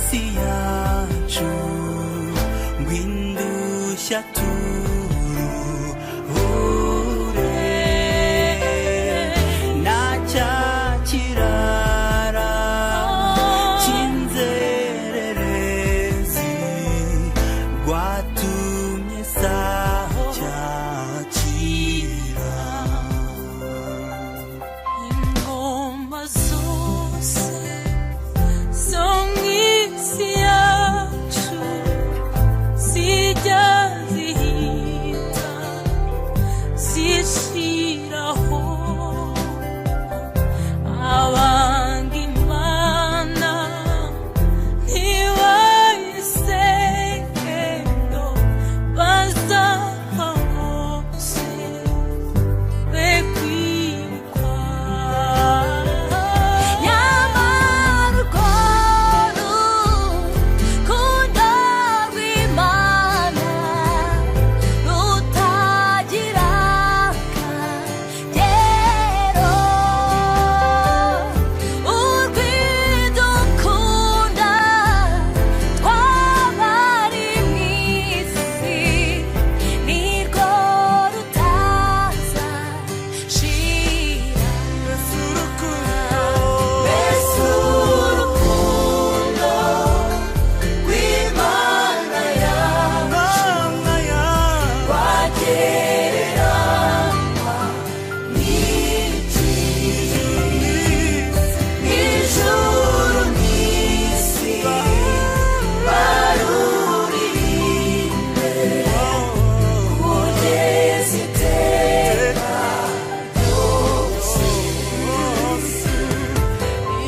isi yacu ngwindushya turuhure na cya kirara cy'inzererezi rwatumye sacyakira ingoma zose zo mw'isi yacu zijya zihita zishiraho abanga imana ntibayisengero bazapfa bose be kwirikwa nyamara urwo rukundo rw'Imana rutagira akagero urwidukunda twabari mw'isi nirwo rutaza shira mbese urukundo rw'Imana yacu rwagereranywa n'iki n'ijuru n'isi baruririmbe kugeza iteka ryose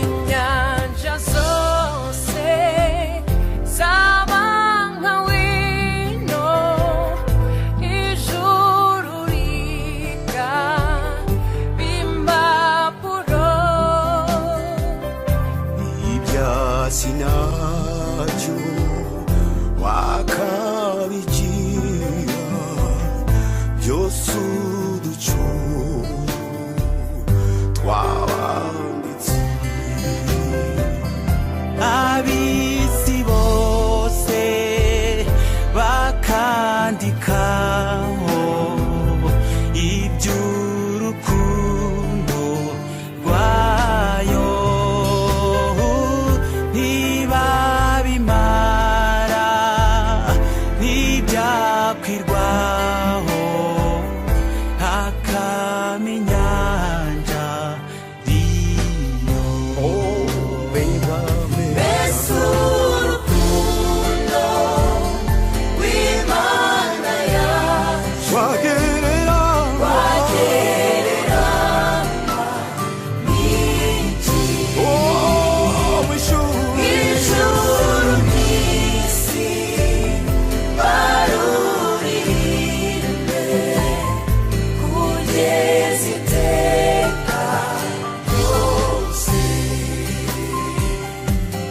inyanja zose zaba nka wino ijuru rikaba impapuro ibyasi nacyo wakabigira byose uducu twabanditse ab'isi bose bakandikaho iby'urukundo rwayo ntibabimara ntibyakwirwaho hakama inyanja riyo mbese urukundo rw'Imana yacu rwagereranywa n'iki ijuru n'isi baruririmbe kugeza iteka ryose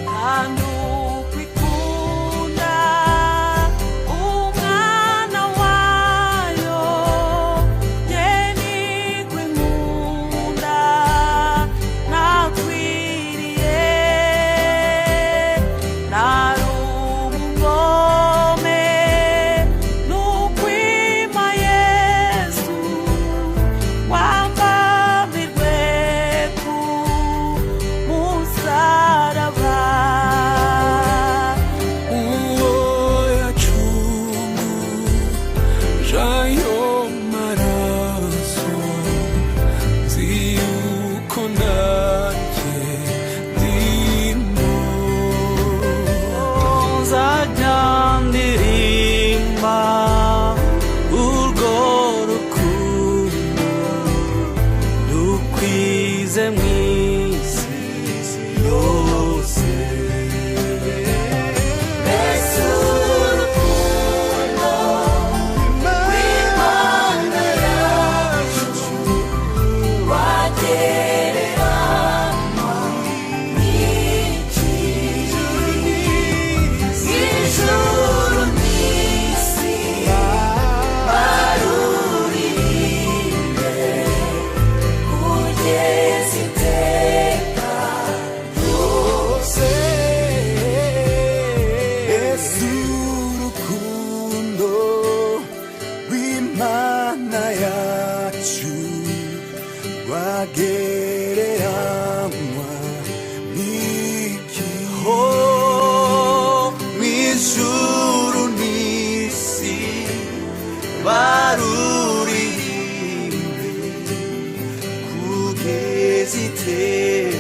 kandi ukwikunda umwana wayo ye nigwe nkunda nakwiriye nari umugome n'ukwima Yesu wambambirwe ku musaraba baruririmbe kugeza iteka